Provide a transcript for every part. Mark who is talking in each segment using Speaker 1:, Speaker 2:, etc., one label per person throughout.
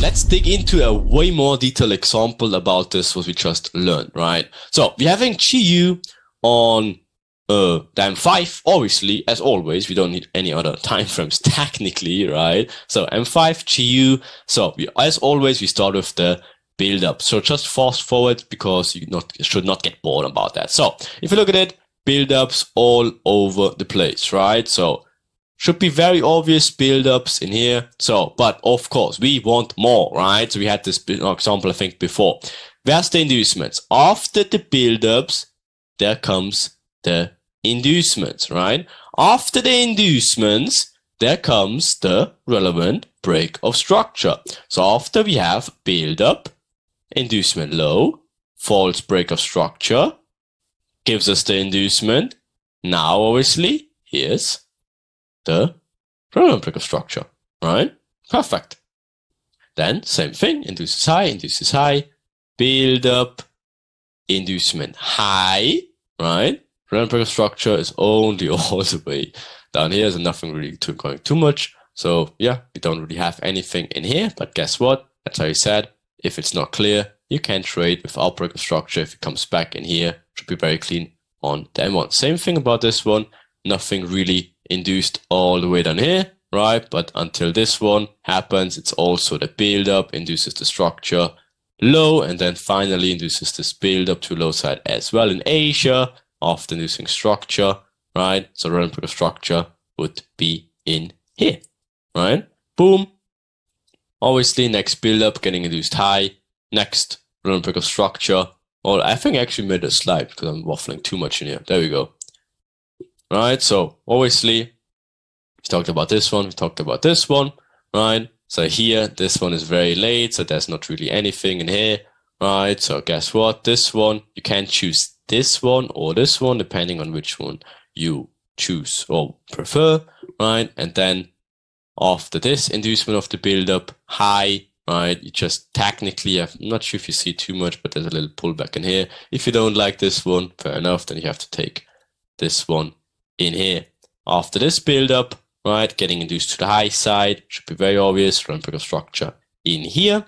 Speaker 1: let's dig into a way more detailed example about this, what we just learned, right? So we're having GU on the M5, obviously, as always, we don't need any other time frames technically, right? So M5 GU. So as always, we start with the build up. So just fast forward because you should not get bored about that. So if you look at it, build ups all over the place, right? So should be very obvious build-ups in here. So, but of course, we want more, right? So we had this example, I think, before. Where's the inducements? After the build-ups, there comes the inducements, right? After the inducements, there comes the relevant break of structure. So after we have build-up, inducement low, false break of structure, gives us the inducement. Now, obviously, here's the relevant break of structure, right? Perfect. Then same thing, induces high, build up, inducement high, right? Relevant break of structure is only all the way down here, so nothing really going too much. So yeah, we don't really have anything in here, but guess what? That's how I said, if it's not clear, you can trade without break of structure. If it comes back in here, should be very clean on the M1. Same thing about this one, nothing really induced all the way down here, right? But until this one happens, it's also the build up, induces the structure low, and then finally induces this build up to low side as well in Asia after inducing structure, right? So relevant break of structure would be in here, right? Boom. Obviously, next build up getting induced high, next relevant break of structure. Or I think I actually made a slide because I'm waffling too much in here. There we go. Right, so obviously, we talked about this one, we talked about this one, right? So here, this one is very late, so there's not really anything in here, right? So guess what? This one, you can choose this one or this one, depending on which one you choose or prefer, right? And then after this inducement of the build-up, high, right? You just technically, I'm not sure if you see too much, but there's a little pullback in here. If you don't like this one, fair enough, then you have to take this one in here. After this build up, right, getting induced to the high side, should be very obvious, relevant break of structure in here.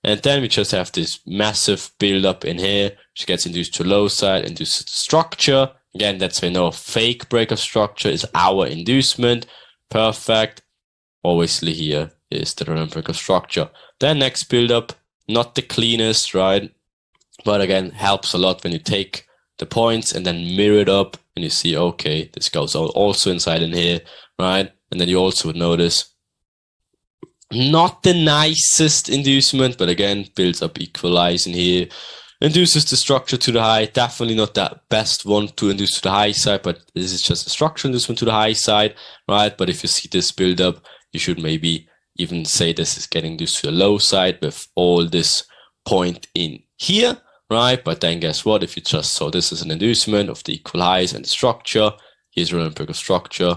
Speaker 1: And then we just have this massive build up in here, which gets induced to low side, induces the structure. Again, that's when our fake break of structure is our inducement. Perfect. Obviously here is the relevant break of structure. Then next build up, not the cleanest, right? But again, helps a lot when you take the points and then mirror it up and you see, okay, this goes also inside in here, right? And then you also would notice not the nicest inducement, but again, builds up equalize in here, induces the structure to the high. Definitely not that best one to induce to the high side, but this is just a structure inducement to the high side, right? But if you see this build up, you should maybe even say this is getting induced to the low side with all this point in here, right? But then guess what? If you just saw this as an inducement of the equal highs and the structure, here's relevant break of structure,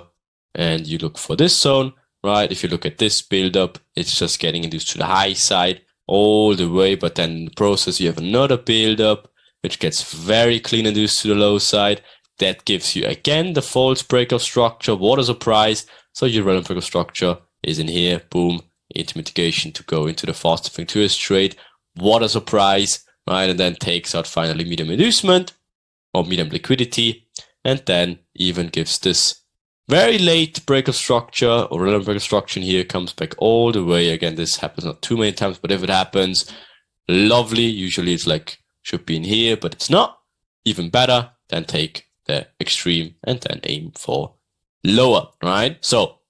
Speaker 1: and you look for this zone, right? If you look at this build up, it's just getting induced to the high side all the way, but then in the process you have another build up which gets very clean induced to the low side. That gives you again the false break of structure. What a surprise! So your relevant break of structure is in here. Boom, into mitigation to go into the faster thing to trade. What a surprise! Right, and then takes out finally medium inducement or medium liquidity, and then even gives this very late break of structure or relevant break of structure in here, comes back all the way. Again, this happens not too many times, but if it happens, lovely. Usually it's like, should be in here, but it's not. Even better, then take the extreme and then aim for lower, right? So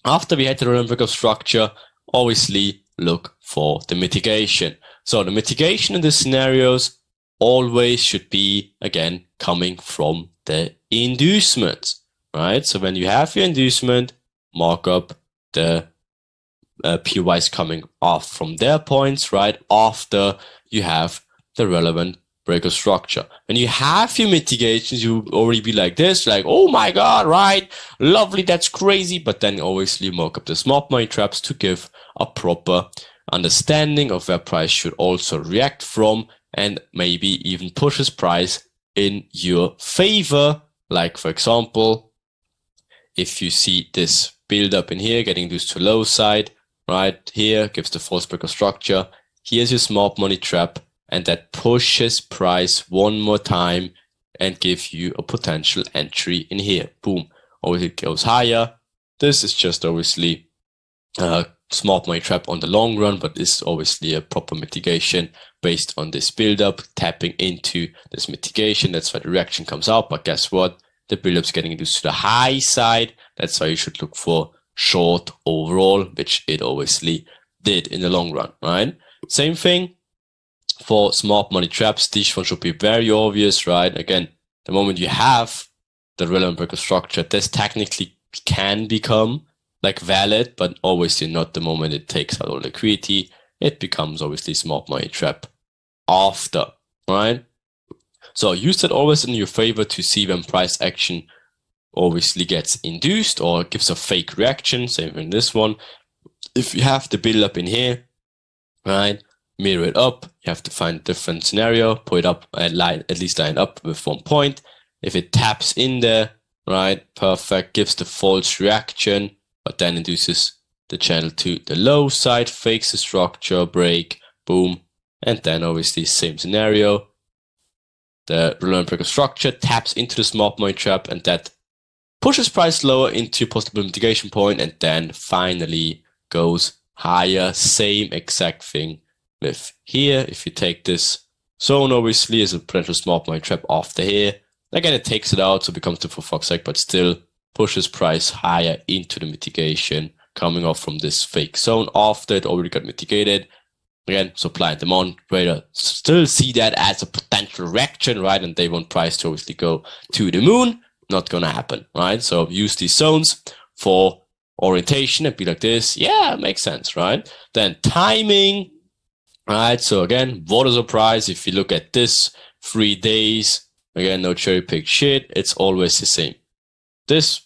Speaker 1: after we had the relevant break of structure, obviously look for the mitigation. So the mitigation in these scenarios always should be, again, coming from the inducement, right? So when you have your inducement, mark up the PYs coming off from their points, right? After you have the relevant break of structure. When you have your mitigations, you already be like this, like, oh my God, right? Lovely, that's crazy. But then obviously mark up the smart money traps to give a proper understanding of where price should also react from, and maybe even pushes price in your favor. Like for example, if you see this build up in here getting induced to low side, right? Here gives the false break of structure. Here's your smart money trap, and that pushes price one more time and give you a potential entry in here. Boom. Obviously it goes higher. This is just obviously a smart money trap on the long run, but this is obviously a proper mitigation based on this build-up, tapping into this mitigation. That's why the reaction comes out. But guess what? The build-up's getting induced to the high side. That's why you should look for short overall, which it obviously did in the long run, right? Same thing for smart money traps. This one should be very obvious, right? Again, the moment you have the relevant break of structure, this technically can become like valid, but obviously not the moment it takes out all liquidity. It becomes obviously smart money trap after, right? So use that always in your favor to see when price action obviously gets induced or gives a fake reaction. Same in this one. If you have the build up in here, right, mirror it up. You have to find a different scenario, put it up and at least line up with 1 point. If it taps in there, right, perfect, gives the false reaction, but then induces the channel to the low side, fakes the structure, break, boom, and then obviously same scenario. The relevant break of structure taps into the smart money trap, and that pushes price lower into possible mitigation point, and then finally goes higher. Same exact thing with here. If you take this zone, obviously, as a potential smart money trap after here, again, it takes it out, so it becomes the for fuck's sake, but still pushes price higher into the mitigation, coming off from this fake zone after it already got mitigated. Again, supply and demand trader still see that as a potential reaction, right? And they want price to obviously go to the moon. Not gonna happen, right? So use these zones for orientation and be like this. Yeah, makes sense, right? Then timing, right? So again, what a surprise. If you look at this 3 days, again, no cherry pick shit. It's always the same. This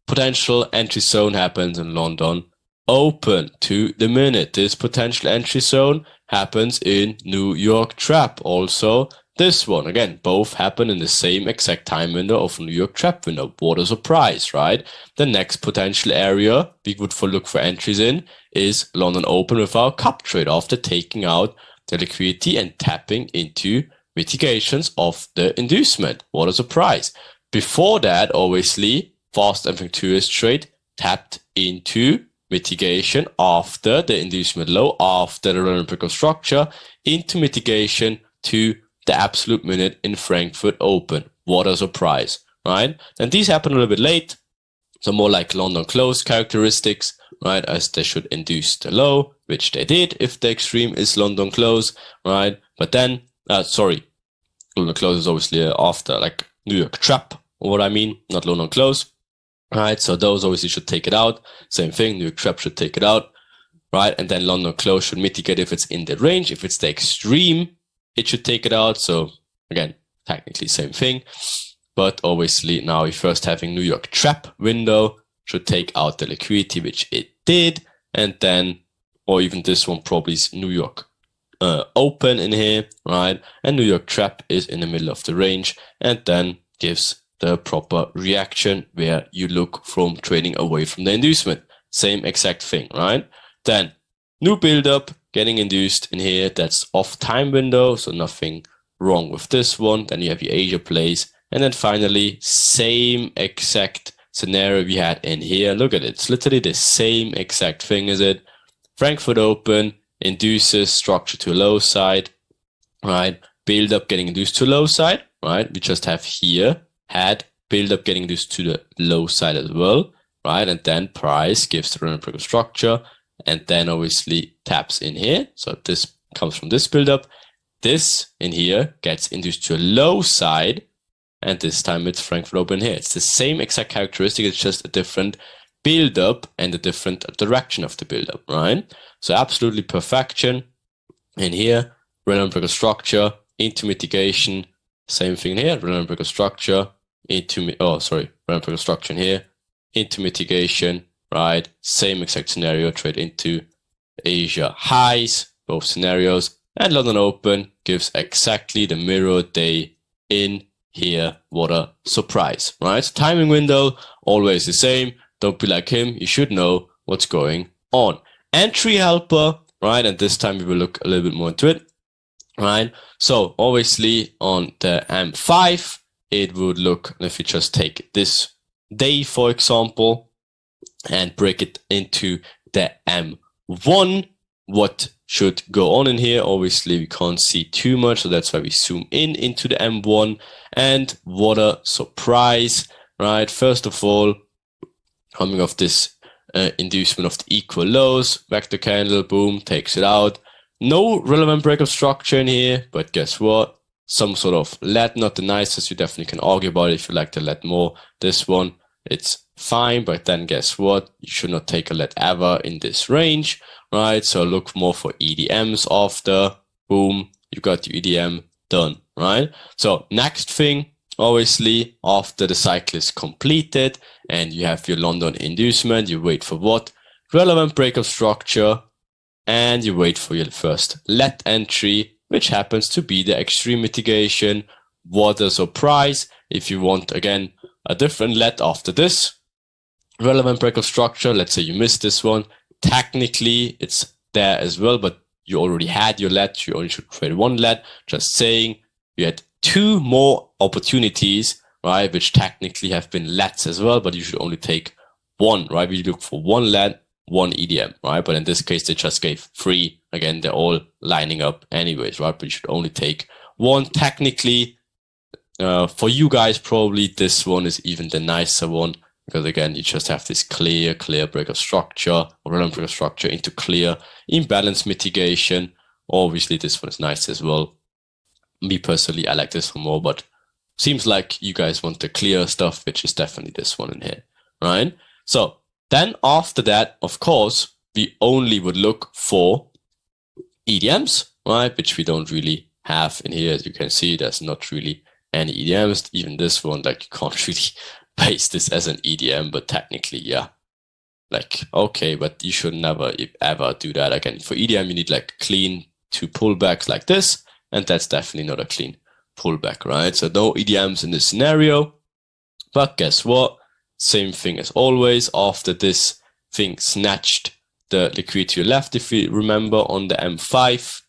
Speaker 1: potential entry zone happens in London open to the minute. This potential entry zone happens in New York trap. Also, this one, again, both happen in the same exact time window of New York trap window. What a surprise, right? The next potential area we would look for entries in is London open with our cup trade after taking out the liquidity and tapping into mitigations of the inducement. What a surprise. Before that, obviously, fast and tourist trade tapped into mitigation after the inducement low, after the relevant break of structure, into mitigation to the absolute minute in Frankfurt open. What a surprise, right? And these happen a little bit late, so more like London close characteristics, right? As they should induce the low, which they did if the extreme is London close, right? But then, London close is obviously after like New York trap, or what I mean, not London close. Right, so those obviously should take it out. Same thing, New York trap should take it out, right? And then London close should mitigate if it's in the range. If it's the extreme, it should take it out. So again, technically same thing. But obviously now we first having New York trap window should take out the liquidity, which it did. And then, or even this one probably is New York open in here, right? And New York trap is in the middle of the range and then gives the proper reaction where you look from trading away from the inducement. Same exact thing, right? Then new build-up getting induced in here. That's off time window, so nothing wrong with this one. Then you have your Asia plays. And then finally, same exact scenario we had in here. Look at it. It's literally the same exact thing, is it? Frankfurt open, induces structure to low side, right? Build-up getting induced to low side, right? We just have here had build up getting this to the low side as well, right? And then price gives the relevant break of structure and then obviously taps in here. So this comes from this build up. This in here gets induced to a low side, and this time it's Frankfurt open here. It's the same exact characteristic, it's just a different build up and a different direction of the build up, right? So absolutely perfection in here, relevant break of structure into mitigation. Same thing here, relevant break of structure into, relevant break of structure in here, into mitigation, right? Same exact scenario, trade into Asia highs, both scenarios, and London open gives exactly the mirror day in here. What a surprise, right? So timing window, always the same. Don't be like him, you should know what's going on. entry helper, right? And this time we will look a little bit more into it, right? So obviously on the M5, it would look, if you just take this day, for example, and break it into the M1, what should go on in here? Obviously, we can't see too much, so that's why we zoom in into the M1. And what a surprise, right? First of all, coming off this inducement of the equal lows, vector candle, boom, takes it out. No relevant breakup structure in here, but guess what? Some sort of lead, not the nicest. You definitely can argue about it if you like the lead more. This one, it's fine, but then guess what? You should not take a lead ever in this range, right? So look more for EDMs after. Boom, you got your EDM done, right? So next thing, obviously, after the cycle is completed and you have your London inducement, you wait for what? Relevant breakup structure, and you wait for your first lead entry, which happens to be the extreme mitigation. What a surprise. If you want, again, a different lead after this relevant breakup structure, let's say you missed this one, technically it's there as well, but you already had your lead, you only should trade one lead. Just saying, you had two more opportunities, right, which technically have been leads as well, but you should only take one, right? We look for one lead, one EDM, right? But in this case, they just gave three. Again, they're all lining up anyways, right? But you should only take one. Technically, for you guys, probably this one is even the nicer one, because again, you just have this clear breakup structure, or relevant breakup structure into clear imbalance mitigation. Obviously, this one is nice as well. Me personally, I like this one more, but seems like you guys want the clear stuff, which is definitely this one in here, right? So then after that, of course, we only would look for EDMs, right? Which we don't really have in here. As you can see, there's not really any EDMs. Even this one, like, you can't really base this as an EDM, but technically, yeah. Like, okay, but you should never, ever do that. Again, for EDM, you need like clean two pullbacks like this, and that's definitely not a clean pullback, right? So no EDMs in this scenario. But guess what? Same thing as always. After this thing snatched the liquidity left, if you remember, on the M5,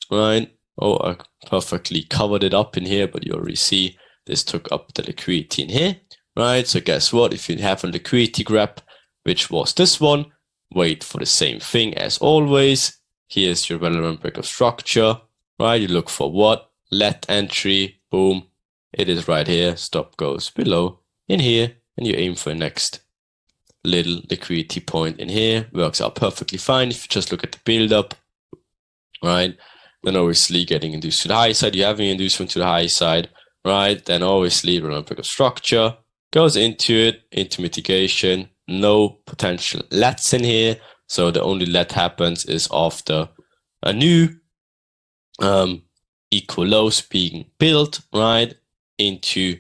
Speaker 1: right? Oh, I perfectly covered it up in here, but you already see this took up the liquidity in here, right? So guess what? If you have a liquidity grab, which was this one, wait for the same thing as always. Here's your relevant breakup structure, right? You look for what? Lead entry, boom. It is right here. Stop goes below in here, and you aim for the next little liquidity point in here. Works out perfectly fine if you just look at the build up, right? Then obviously getting induced to the high side, you having inducement to the high side, right? Then obviously relevant breakup structure goes into it, into mitigation. No potential LEDs in here, so the only LED happens is after a new equal lows being built, right, into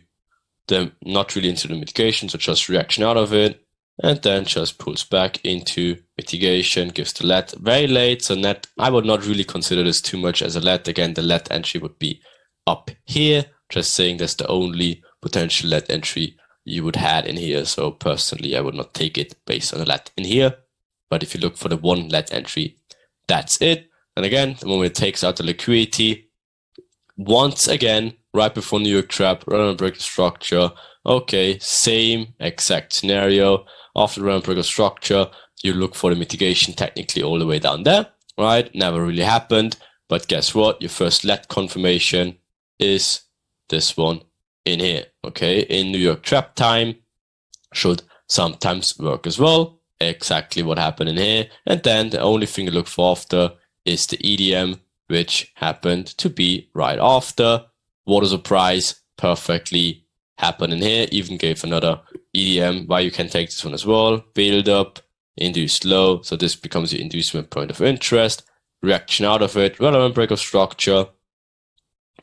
Speaker 1: the, not really into the mitigation, so just reaction out of it, and then just pulls back into mitigation, gives the LED very late. So net, I would not really consider this too much as a LED. Again, the LED entry would be up here, just saying that's the only potential LED entry you would have in here. So personally, I would not take it based on a LED in here. But if you look for the one LED entry, that's it. And again, the moment it takes out the liquidity, once again, right before New York trap, relevant breakup structure. Okay, same exact scenario. After the relevant breakup structure, you look for the mitigation technically all the way down there, right? Never really happened. But guess what? Your first LED confirmation is this one in here, okay? In New York trap time, should sometimes work as well. Exactly what happened in here. And then the only thing you look for after is the EDM, which happened to be right after. What a surprise, perfectly happened in here. Even gave another EDM, why you can take this one as well. Build up, induced low. So this becomes your inducement point of interest. Reaction out of it, relevant breakup structure.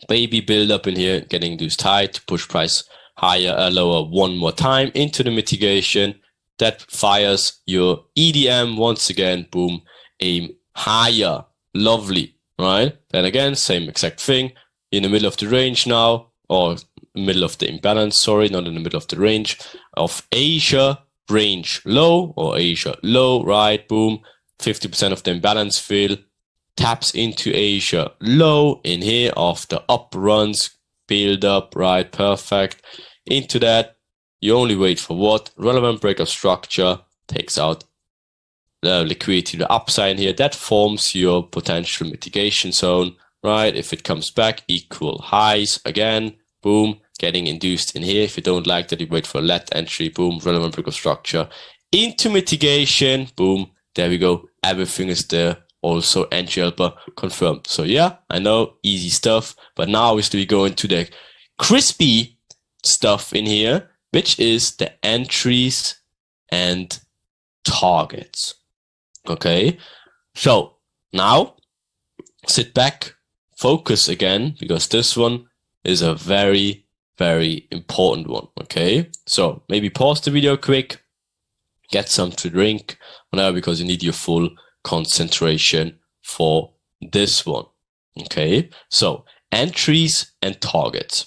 Speaker 1: Baby build up in here, getting induced high to push price higher, lower one more time into the mitigation. That fires your EDM once again, boom, aim higher. Lovely, right? Then again, same exact thing. In the middle of the range now, or middle of the imbalance, sorry, not in the middle of the range of Asia, range low, or Asia low, right? Boom. 50% of the imbalance fill, taps into Asia low in here after up runs, build up, right? Perfect. Into that, you only wait for what? Relevant break of structure, takes out the liquidity to the upside here. That forms your potential mitigation zone, right? If it comes back, equal highs again, boom, getting induced in here. If you don't like that, you wait for a let entry, boom, relevant break of structure. Into mitigation, boom, there we go. Everything is there. Also entry helper confirmed. So yeah, I know, easy stuff. But now we go into the crispy stuff in here, which is the entries and targets. Okay, so now sit back, focus again, because this one is a very, very important one. Okay, so maybe pause the video quick, get some to drink, whatever, because you need your full concentration for this one. Okay, so entries and targets.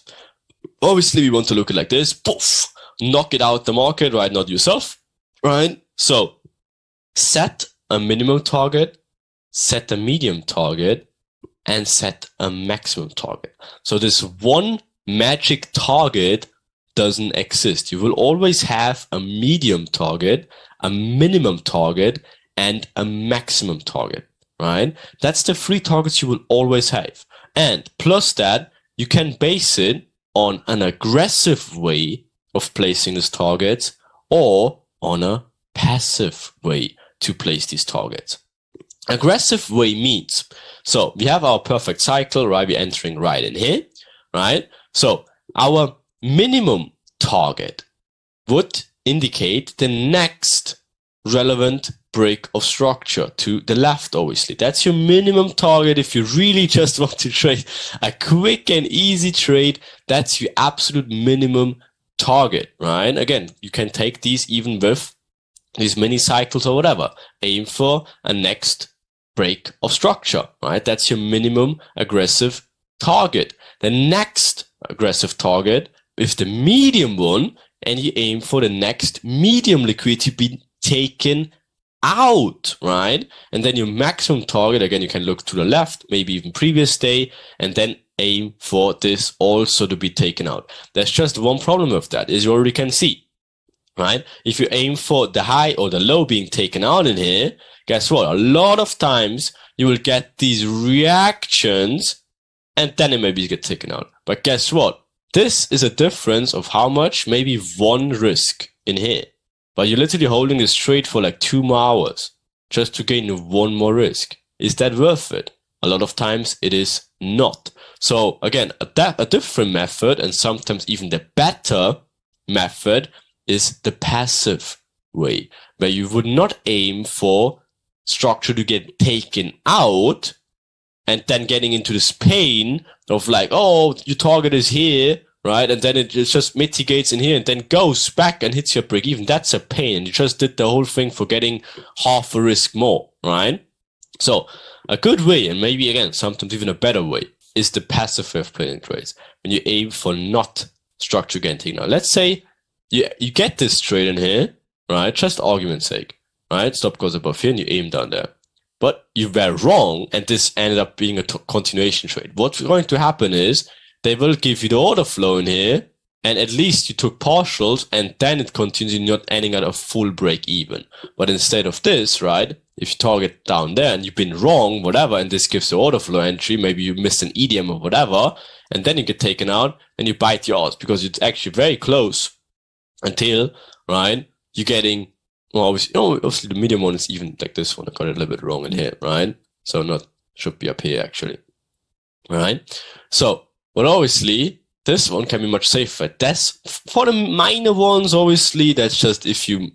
Speaker 1: Obviously, we want to look at it like this. Poof, knock it out the market, right? Not yourself, right? So set a minimum target, set a medium target, and set a maximum target. So this one magic target doesn't exist. You will always have a medium target, a minimum target, and a maximum target, right? That's the three targets you will always have. And plus that, you can base it on an aggressive way of placing these targets or on a passive way to place these targets. Aggressive way means, so we have our perfect cycle, right? We're entering right in here, right? So our minimum target would indicate the next relevant break of structure to the left, obviously. That's your minimum target. If you really just want to trade a quick and easy trade, that's your absolute minimum target, right? Again, you can take these even with these mini cycles or whatever. Aim for a next break of structure, right? That's your minimum aggressive target. The next aggressive target is the medium one, and you aim for the next medium liquidity to be taken out, right? And then your maximum target, again, you can look to the left, maybe even previous day, and then aim for this also to be taken out. There's just one problem with that, is you already can see, right? If you aim for the high or the low being taken out in here, guess what? A lot of times you will get these reactions and then it maybe get taken out. But guess what? This is a difference of how much? Maybe one risk in here. But you're literally holding this trade for like 2 more hours just to gain one more risk. Is that worth it? A lot of times it is not. So again, a different method, and sometimes even the better method, is the passive way, where you would not aim for structure to get taken out and then getting into this pain of like, oh, your target is here, right? And then it just mitigates in here and then goes back and hits your break even. That's a pain. And you just did the whole thing for getting half a risk more, right? So a good way, and maybe again, sometimes even a better way, is the passive way of playing trades. When you aim for not structure getting taken out. Let's say you get this trade in here, right? Just argument's sake, right? Stop goes above here and you aim down there. But you were wrong, and this ended up being a continuation trade. What's going to happen is they will give you the order flow in here, and at least you took partials, and then it continues, not ending at a full break even. But instead of this, right, if you target down there and you've been wrong, whatever, and this gives the order flow entry, maybe you missed an EDM or whatever, and then you get taken out, and you bite your ass because it's actually very close until, right, you're getting, well, obviously the medium one is even like this one. I got it a little bit wrong in here, right? So not, should be up here actually, right? So, but obviously this one can be much safer. That's for the minor ones, obviously, that's just if you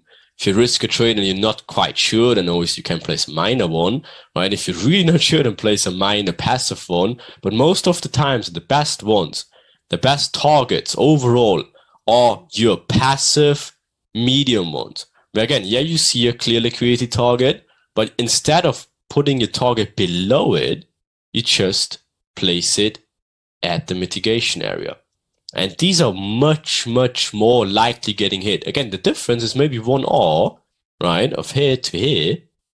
Speaker 1: risk a trade and you're not quite sure, then obviously you can place a minor one, right? If you're really not sure, then place a minor passive one. But most of the times, the best ones, the best targets overall are your passive medium ones. Where again, yeah, you see a clear liquidity target, but instead of putting your target below it, you just place it at the mitigation area. And these are much, much more likely getting hit. Again, the difference is maybe 1 R, right, of here to here,